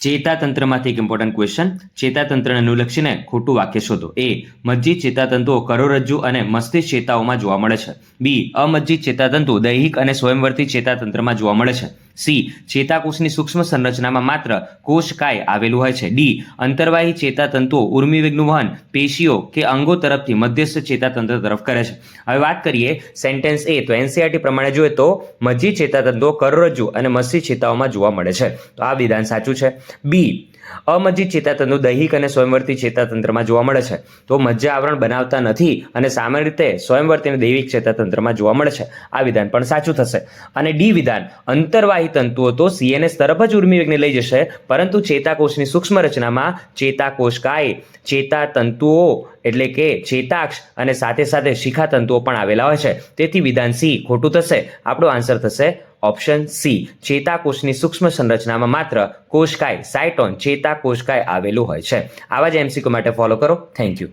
ચેતાતંત્રમાંથી એક important question. ચેતાતંત્રને અનુલક્ષીને ખોટું વાક્ય શોધો. એ મજ્જિત ચેતાતંતુઓ કરોડરજ્જુ અને મસ્તિષ્ક ચેતાઓમાં જોવા મળે છે. બી અમજ્જિત ચેતાતંતુ દૈહિક અને સ્વયંવર્તી ચેતાતંત્રમાં જોવા મળે છે. સી ચેતાકોષની સૂક્ષ્મ સંરચનામાં માત્ર કોષકાય આવેલું હોય છે. ડી અંતર્વાહી ચેતાતંતુઓ ઉર્મિવેગનું વહન પેશીઓ કે અંગો તરફથી મધ્યસ્થ ચેતાતંત્ર તરફ કરે છે. હવે વાત કરીએ સેન્ટેન્સ એ, તો એનસીઆરટી પ્રમાણે જોઈએ તો મજ્જિત ચેતાતંતુઓ કરોડરજ્જુ અને મસ્તિષ્ક ચેતાઓમાં જોવા મળે છે. તો આ વિધાન સાચું છે. બી અમજ્જિત ચેતાતંતુ દૈહિક અને સ્વયંવર્તી ચેતાતંત્રમાં જોવા મળે છે. તો મજ્જા આવરણ બનાવતા નથી અને સામાન્ય રીતે સ્વયંવર્તી અને દૈહિક ચેતાતંત્રમાં જોવા મળે છે. આ વિધાન પણ સાચું થશે. અને ડી વિધાન અંતર્વાહી તંતુઓ તો સીએનએસ તરફ જ ઉર્મિવેગને લઈ જશે, પરંતુ ચેતાકોષની સૂક્ષ્મ રચનામાં ચેતાકોષકાય ચેતાતંતુઓ એટલે કે ચેતાક્ષ અને સાથે સાથે શિખાતંતુઓ પણ આવેલા હોય છે. તેથી વિધાન સી ખોટું થશે. આપણો આન્સર થશે ઓપ્શન સી. ચેતાકોષની સૂક્ષ્મ સંરચનામાં માત્ર કોષકાય સાયટોન ચેતાકોષકાય આવેલું હોય છે. આવા જ એમસીક્યુ માટે ફોલો કરો. Thank you.